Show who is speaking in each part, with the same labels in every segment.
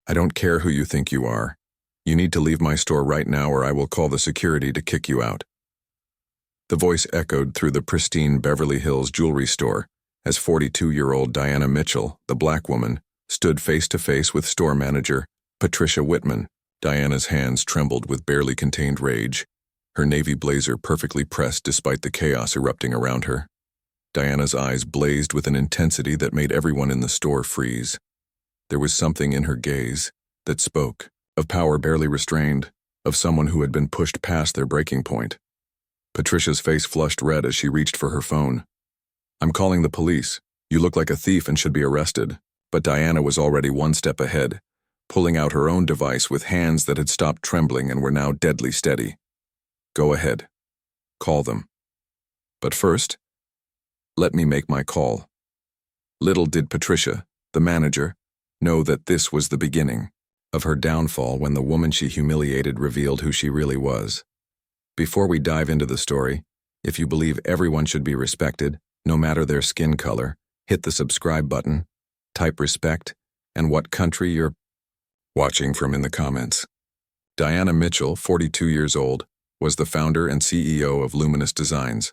Speaker 1: I don't care who you think you are. You need to leave my store right now or I will call the security to kick you out." The voice echoed through the pristine Beverly Hills jewelry store as 42-year-old Diana Mitchell, the black woman, stood face-to-face with store manager Patricia Whitman. Diana's hands trembled with barely contained rage, her navy blazer perfectly pressed despite the chaos erupting around her. Diana's eyes blazed with an intensity that made everyone in the store freeze. There was something in her gaze that spoke of power barely restrained, of someone who had been pushed past their breaking point. Patricia's face flushed red as she reached for her phone. "I'm calling the police. You look like a thief and should be arrested." But Diana was already one step ahead, pulling out her own device with hands that had stopped trembling and were now deadly steady. "Go ahead. Call them. But first, let me make my call." Little did Patricia, the manager, know that this was the beginning of her downfall when the woman she humiliated revealed who she really was. Before we dive into the story, if you believe everyone should be respected, no matter their skin color, hit the subscribe button, type respect, and what country you're watching from in the comments. Diana Mitchell, 42 years old, was the founder and CEO of Luminous Designs,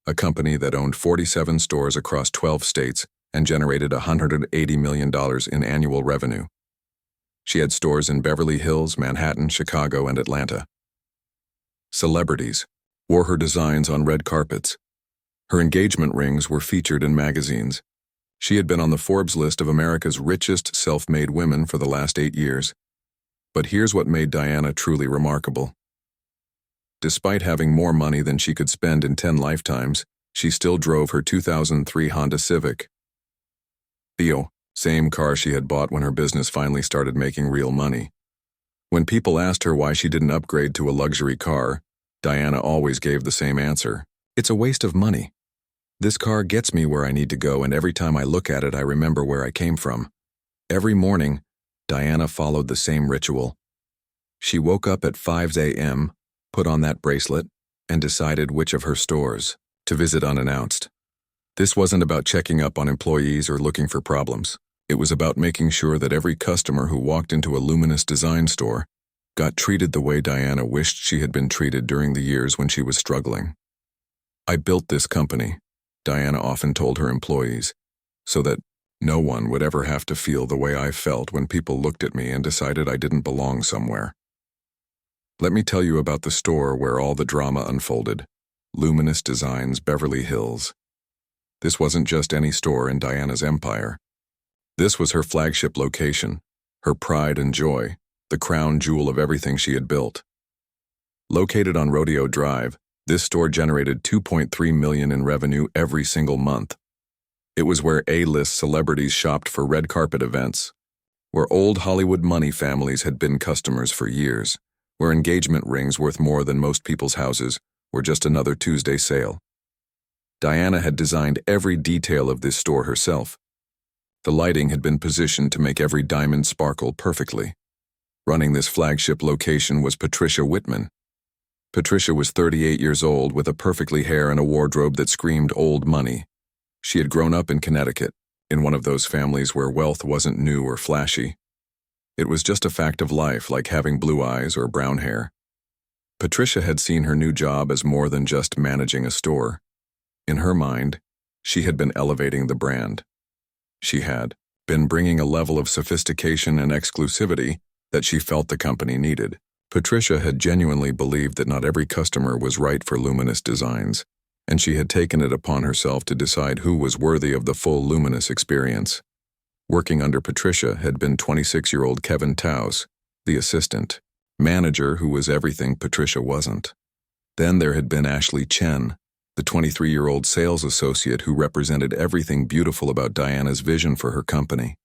Speaker 1: a company that owned 47 stores across 12 states and generated $180 million in annual revenue. She had stores in Beverly Hills, Manhattan, Chicago, and Atlanta. Celebrities wore her designs on red carpets. Her engagement rings were featured in magazines. She had been on the Forbes list of America's richest self-made women for the last 8 years. But here's what made Diana truly remarkable. Despite having more money than she could spend in 10 lifetimes, she still drove her 2003 Honda Civic. The same car she had bought when her business finally started making real money. When people asked her why she didn't upgrade to a luxury car, Diana always gave the same answer. "It's a waste of money. This car gets me where I need to go, and every time I look at it I remember where I came from." Every morning, Diana followed the same ritual. She woke up at 5 a.m., put on that bracelet, and decided which of her stores to visit unannounced. This wasn't about checking up on employees or looking for problems. It was about making sure that every customer who walked into a Luminous Design store got treated the way Diana wished she had been treated during the years when she was struggling. "I built this company," Diana often told her employees, "so that no one would ever have to feel the way I felt when people looked at me and decided I didn't belong somewhere." Let me tell you about the store where all the drama unfolded. Luminous Designs, Beverly Hills. This wasn't just any store in Diana's empire. This was her flagship location, her pride and joy, the crown jewel of everything she had built. Located on Rodeo Drive, this store generated $2.3 million in revenue every single month. It was where A-list celebrities shopped for red carpet events, where old Hollywood money families had been customers for years, where engagement rings worth more than most people's houses were just another Tuesday sale. Diana had designed every detail of this store herself. The lighting had been positioned to make every diamond sparkle perfectly. Running this flagship location was Patricia Whitman. Patricia was 38 years old with a perfectly hair and a wardrobe that screamed old money. She had grown up in Connecticut, in one of those families where wealth wasn't new or flashy. It was just a fact of life, like having blue eyes or brown hair. Patricia had seen her new job as more than just managing a store. In her mind, she had been elevating the brand. She had been bringing a level of sophistication and exclusivity that she felt the company needed. Patricia had genuinely believed that not every customer was right for Luminous Designs, and she had taken it upon herself to decide who was worthy of the full Luminous experience. Working under Patricia had been 26-year-old Kevin Taus, the assistant manager who was everything Patricia wasn't. Then there had been Ashley Chen, the 23-year-old sales associate who represented everything beautiful about Diana's vision for her company.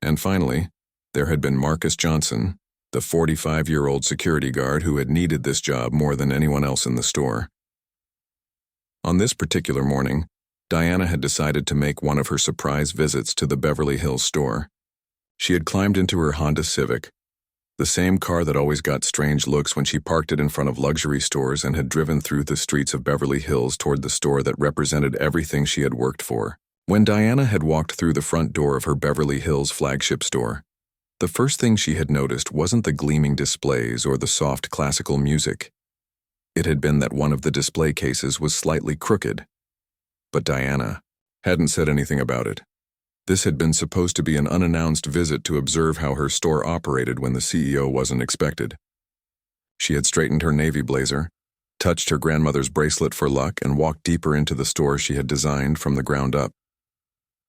Speaker 1: And finally, there had been Marcus Johnson, the 45-year-old security guard who had needed this job more than anyone else in the store. On this particular morning, Diana had decided to make one of her surprise visits to the Beverly Hills store. She had climbed into her Honda Civic, the same car that always got strange looks when she parked it in front of luxury stores, and had driven through the streets of Beverly Hills toward the store that represented everything she had worked for. When Diana had walked through the front door of her Beverly Hills flagship store, The first thing she had noticed wasn't the gleaming displays or the soft classical music. It had been that one of the display cases was slightly crooked. But Diana hadn't said anything about it. This had been supposed to be an unannounced visit to observe how her store operated when the CEO wasn't expected. She had straightened her navy blazer, touched her grandmother's bracelet for luck, and walked deeper into the store she had designed from the ground up.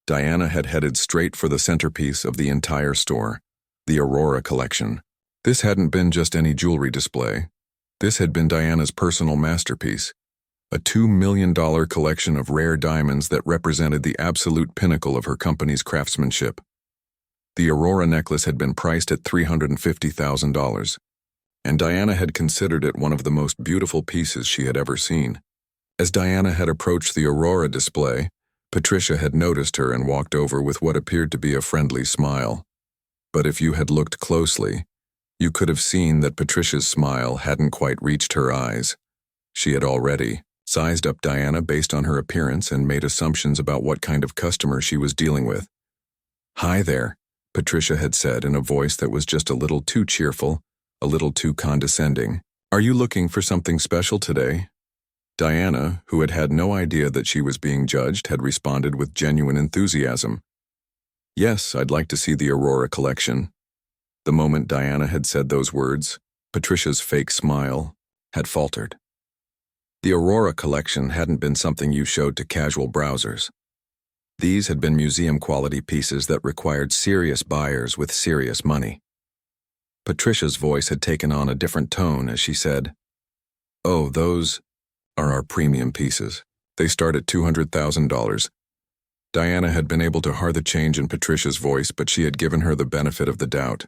Speaker 1: Diana had headed straight for the centerpiece of the entire store, the Aurora collection. This hadn't been just any jewelry display. This had been Diana's personal masterpiece, a $2 million collection of rare diamonds that represented the absolute pinnacle of her company's craftsmanship. The Aurora necklace had been priced at $350,000, and Diana had considered it one of the most beautiful pieces she had ever seen. As Diana had approached the Aurora display, Patricia had noticed her and walked over with what appeared to be a friendly smile. But if you had looked closely, you could have seen that Patricia's smile hadn't quite reached her eyes. She had already sized up Diana based on her appearance and made assumptions about what kind of customer she was dealing with. "Hi there," Patricia had said in a voice that was just a little too cheerful, a little too condescending. "Are you looking for something special today?" Diana, who had had no idea that she was being judged, had responded with genuine enthusiasm. "Yes, I'd like to see the Aurora collection." The moment Diana had said those words, Patricia's fake smile had faltered. The Aurora collection hadn't been something you showed to casual browsers. These had been museum-quality pieces that required serious buyers with serious money. Patricia's voice had taken on a different tone as she said, "Oh, those are our premium pieces. They start at $200,000. Diana had been able to hear the change in Patricia's voice, but she had given her the benefit of the doubt.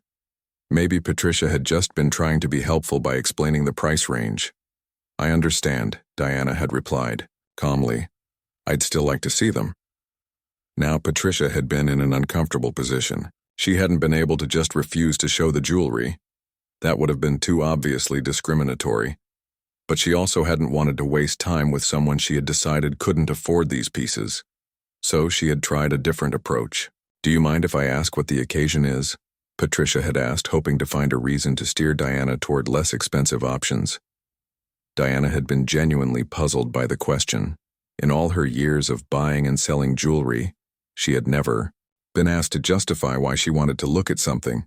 Speaker 1: Maybe Patricia had just been trying to be helpful by explaining the price range. "I understand," Diana had replied, calmly. "I'd still like to see them." Now Patricia had been in an uncomfortable position. She hadn't been able to just refuse to show the jewelry. That would have been too obviously discriminatory. But she also hadn't wanted to waste time with someone she had decided couldn't afford these pieces. So she had tried a different approach. "Do you mind if I ask what the occasion is?" Patricia had asked, hoping to find a reason to steer Diana toward less expensive options. Diana had been genuinely puzzled by the question. In all her years of buying and selling jewelry, she had never been asked to justify why she wanted to look at something.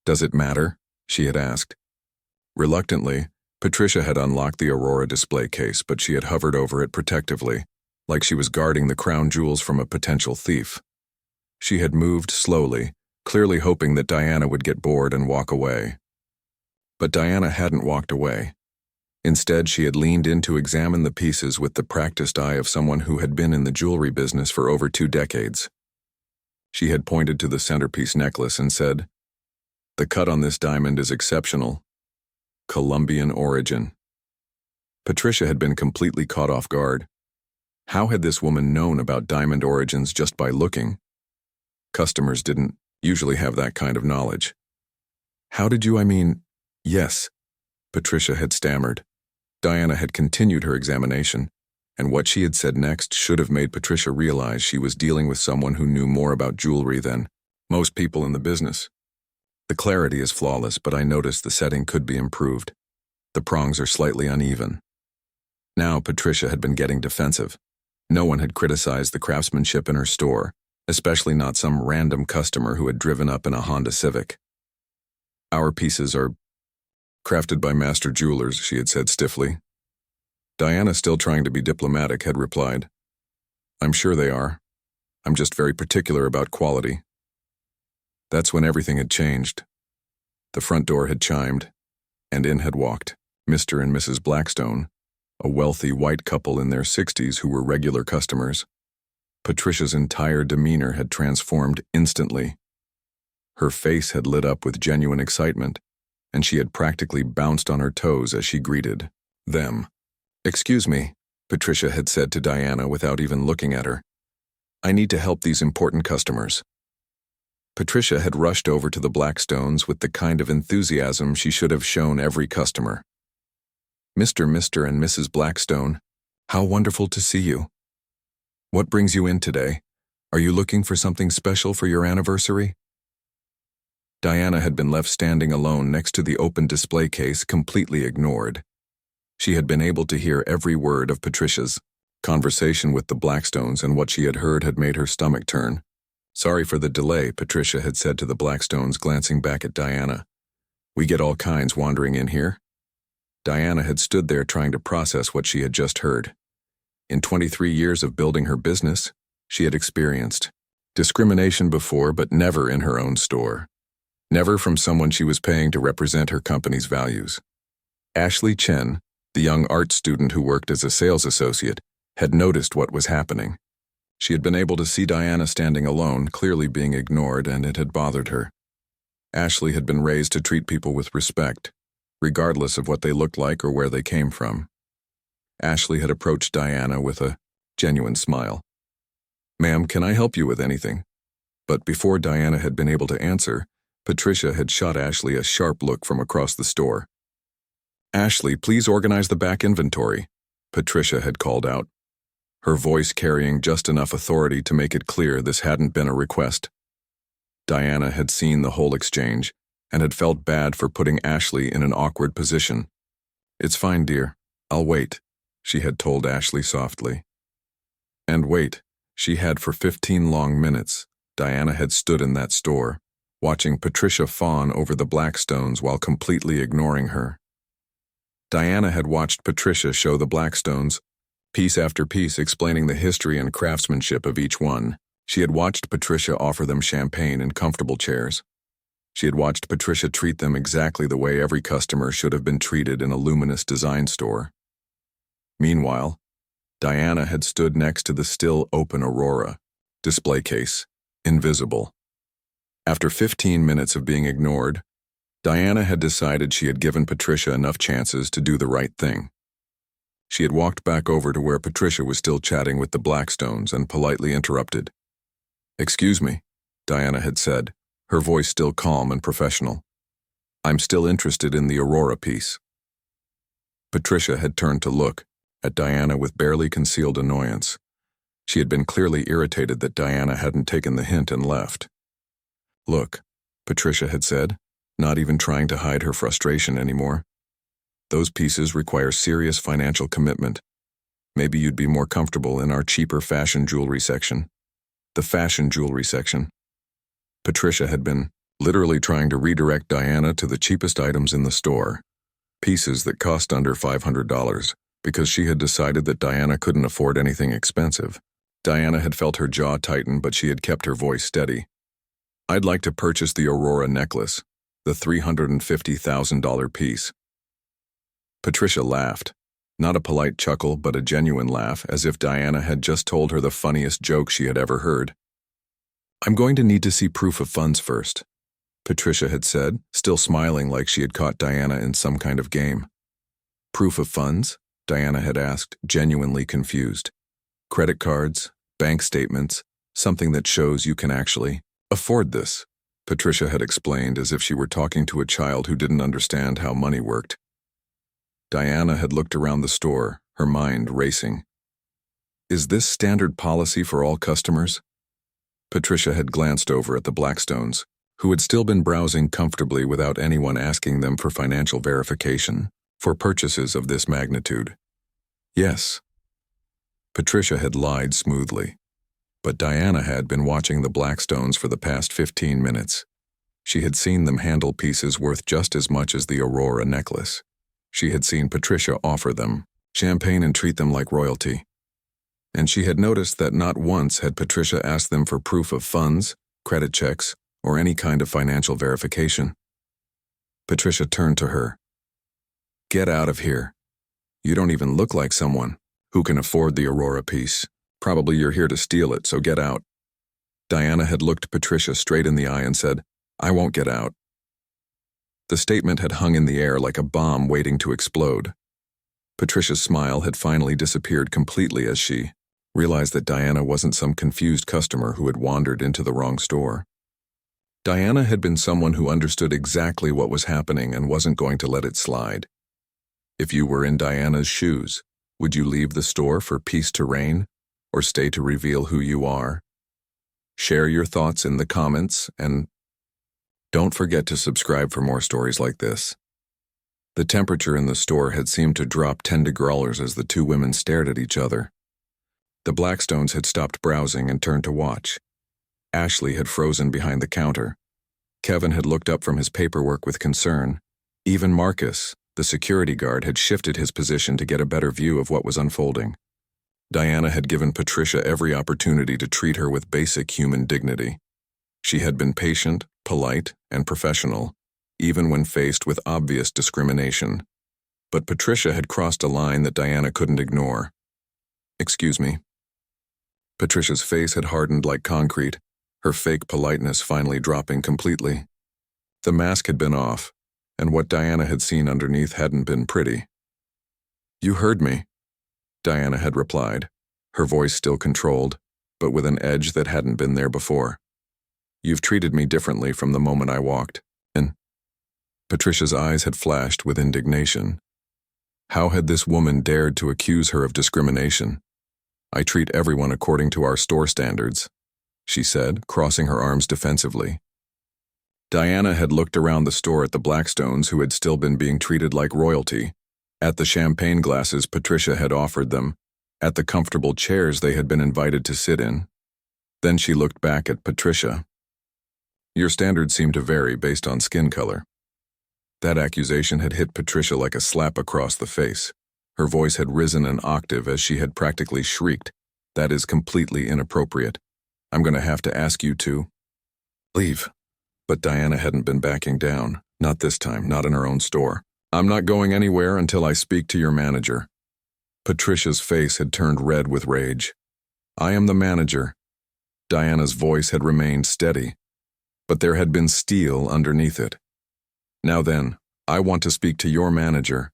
Speaker 1: "Does it matter?" she had asked. Reluctantly, Patricia had unlocked the Aurora display case, but she had hovered over it protectively, like she was guarding the crown jewels from a potential thief. She had moved slowly, clearly hoping that Diana would get bored and walk away. But Diana hadn't walked away. Instead, she had leaned in to examine the pieces with the practiced eye of someone who had been in the jewelry business for over 2 decades. She had pointed to the centerpiece necklace and said, "The cut on this diamond is exceptional. Colombian origin." Patricia had been completely caught off guard. How had this woman known about diamond origins just by looking? Customers didn't usually have that kind of knowledge. "How did you, yes," Patricia had stammered. Diana had continued her examination, and what she had said next should have made Patricia realize she was dealing with someone who knew more about jewelry than most people in the business. "The clarity is flawless, but I noticed the setting could be improved. The prongs are slightly uneven." Now Patricia had been getting defensive. No one had criticized the craftsmanship in her store, especially not some random customer who had driven up in a Honda Civic. "Our pieces are crafted by master jewelers," she had said stiffly. Diana, still trying to be diplomatic, had replied, "I'm sure they are. I'm just very particular about quality." That's when everything had changed. The front door had chimed, and in had walked Mr. and Mrs. Blackstone, a wealthy white couple in their 60s who were regular customers. Patricia's entire demeanor had transformed instantly. Her face had lit up with genuine excitement, and she had practically bounced on her toes as she greeted them. "Excuse me," Patricia had said to Diana without even looking at her. "I need to help these important customers." Patricia had rushed over to the Blackstones with the kind of enthusiasm she should have shown every customer. Mr. and Mrs. Blackstone, how wonderful to see you. What brings you in today? Are you looking for something special for your anniversary?" Diana had been left standing alone next to the open display case, completely ignored. She had been able to hear every word of Patricia's conversation with the Blackstones, and what she had heard had made her stomach turn. "Sorry for the delay," Patricia had said to the Blackstones, glancing back at Diana. "We get all kinds wandering in here." Diana had stood there trying to process what she had just heard. In 23 years of building her business, she had experienced discrimination before, but never in her own store. Never from someone she was paying to represent her company's values. Ashley Chen, the young art student who worked as a sales associate, had noticed what was happening. She had been able to see Diana standing alone, clearly being ignored, and it had bothered her. Ashley had been raised to treat people with respect, regardless of what they looked like or where they came from. Ashley had approached Diana with a genuine smile. "Ma'am, can I help you with anything?" But before Diana had been able to answer, Patricia had shot Ashley a sharp look from across the store. "Ashley, please organize the back inventory," Patricia had called out, her voice carrying just enough authority to make it clear this hadn't been a request. Diana had seen the whole exchange and had felt bad for putting Ashley in an awkward position. "It's fine, dear. I'll wait," she had told Ashley softly. And wait, she had for 15 long minutes. Diana had stood in that store, watching Patricia fawn over the Blackstones while completely ignoring her. Diana had watched Patricia show the Blackstones, piece after piece, explaining the history and craftsmanship of each one. She had watched Patricia offer them champagne in comfortable chairs. She had watched Patricia treat them exactly the way every customer should have been treated in a luminous design store. Meanwhile, Diana had stood next to the still open Aurora display case, invisible. After 15 minutes of being ignored, Diana had decided she had given Patricia enough chances to do the right thing. She had walked back over to where Patricia was still chatting with the Blackstones and politely interrupted. "Excuse me," Diana had said, her voice still calm and professional. "I'm still interested in the Aurora piece." Patricia had turned to look at Diana with barely concealed annoyance. She had been clearly irritated that Diana hadn't taken the hint and left. "Look," Patricia had said, not even trying to hide her frustration anymore. "Those pieces require serious financial commitment. Maybe you'd be more comfortable in our cheaper fashion jewelry section." The fashion jewelry section. Patricia had been literally trying to redirect Diana to the cheapest items in the store, pieces that cost under $500, because she had decided that Diana couldn't afford anything expensive. Diana had felt her jaw tighten, but she had kept her voice steady. "I'd like to purchase the Aurora necklace, the $350,000 piece." Patricia laughed. Not a polite chuckle, but a genuine laugh, as if Diana had just told her the funniest joke she had ever heard. "I'm going to need to see proof of funds first," Patricia had said, still smiling like she had caught Diana in some kind of game. "Proof of funds?" Diana had asked, genuinely confused. "Credit cards, bank statements, something that shows you can actually afford this," Patricia had explained, as if she were talking to a child who didn't understand how money worked. Diana had looked around the store, her mind racing. "Is this standard policy for all customers?" Patricia had glanced over at the Blackstones, who had still been browsing comfortably without anyone asking them for financial verification for purchases of this magnitude. "Yes." Patricia had lied smoothly, but Diana had been watching the Blackstones for the past 15 minutes. She had seen them handle pieces worth just as much as the Aurora necklace. She had seen Patricia offer them champagne and treat them like royalty. And she had noticed that not once had Patricia asked them for proof of funds, credit checks, or any kind of financial verification. Patricia turned to her. "Get out of here. You don't even look like someone who can afford the Aurora piece. Probably you're here to steal it, so get out." Diana had looked Patricia straight in the eye and said, "I won't get out." The statement had hung in the air like a bomb waiting to explode. Patricia's smile had finally disappeared completely as she realized that Diana wasn't some confused customer who had wandered into the wrong store. Diana had been someone who understood exactly what was happening and wasn't going to let it slide. If you were in Diana's shoes, would you leave the store for peace to reign, or stay to reveal who you are? Share your thoughts in the comments, and Don't forget to subscribe for more stories like this. The temperature in the store had seemed to drop 10 degrees as the two women stared at each other. The Blackstones had stopped browsing and turned to watch. Ashley had frozen behind the counter. Kevin had looked up from his paperwork with concern. Even Marcus, the security guard, had shifted his position to get a better view of what was unfolding. Diana had given Patricia every opportunity to treat her with basic human dignity. She had been patient, polite, and professional, even when faced with obvious discrimination. But Patricia had crossed a line that Diana couldn't ignore. "Excuse me." Patricia's face had hardened like concrete, her fake politeness finally dropping completely. The mask had been off, and what Diana had seen underneath hadn't been pretty. "You heard me," Diana had replied, her voice still controlled, but with an edge that hadn't been there before. "You've treated me differently from the moment I walked in." Patricia's eyes had flashed with indignation. How had this woman dared to accuse her of discrimination? "I treat everyone according to our store standards," she said, crossing her arms defensively. Diana had looked around the store at the Blackstones, who had still been being treated like royalty, at the champagne glasses Patricia had offered them, at the comfortable chairs they had been invited to sit in. Then she looked back at Patricia. "Your standards seem to vary based on skin color." That accusation had hit Patricia like a slap across the face. Her voice had risen an octave as she had practically shrieked, "That is completely inappropriate. I'm going to have to ask you to leave." But Diana hadn't been backing down, not this time, not in her own store. "I'm not going anywhere until I speak to your manager." Patricia's face had turned red with rage. "I am the manager." Diana's voice had remained steady, but there had been steel underneath it. "Now then, I want to speak to your manager."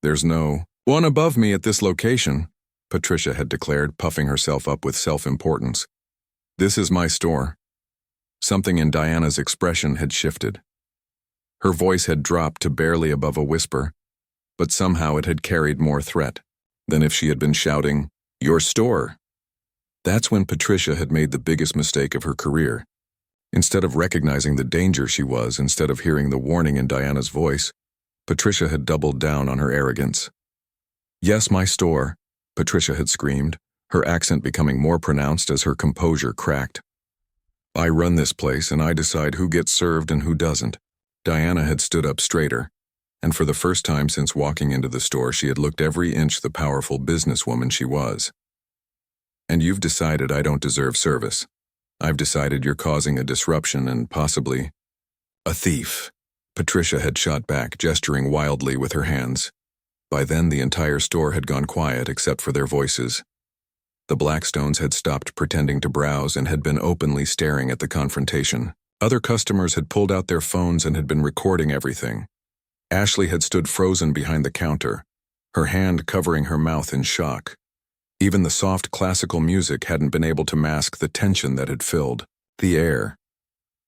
Speaker 1: "There's no one above me at this location," Patricia had declared, puffing herself up with self-importance. "This is my store." Something in Diana's expression had shifted. Her voice had dropped to barely above a whisper, but somehow it had carried more threat than if she had been shouting, "Your store." That's when Patricia had made the biggest mistake of her career. Instead of recognizing the danger she was, instead of hearing the warning in Diana's voice, Patricia had doubled down on her arrogance. "Yes, my store," Patricia had screamed, her accent becoming more pronounced as her composure cracked. "I run this place and I decide who gets served and who doesn't." Diana had stood up straighter, and for the first time since walking into the store she had looked every inch the powerful businesswoman she was. "And you've decided I don't deserve service. I've decided you're causing a disruption and possibly a thief." Patricia had shot back, gesturing wildly with her hands. By then the entire store had gone quiet except for their voices. The Blackstones had stopped pretending to browse and had been openly staring at the confrontation. Other customers had pulled out their phones and had been recording everything. Ashley had stood frozen behind the counter, her hand covering her mouth in shock. Even the soft classical music hadn't been able to mask the tension that had filled the air.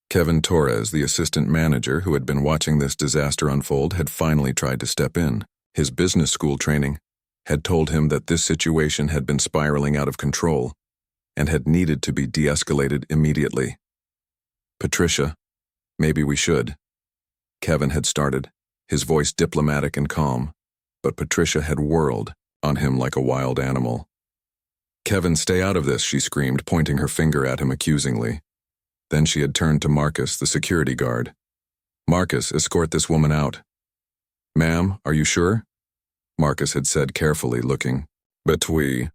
Speaker 1: Kevin Torres, the assistant manager who had been watching this disaster unfold, had finally tried to step in. His business school training had told him that this situation had been spiraling out of control and had needed to be de-escalated immediately. "Patricia, maybe we should," Kevin had started, his voice diplomatic and calm, but Patricia had whirled on him like a wild animal. "Kevin, stay out of this," she screamed, pointing her finger at him accusingly. Then she had turned to Marcus, the security guard. "Marcus, escort this woman out." "Ma'am, are you sure?" Marcus had said carefully, looking between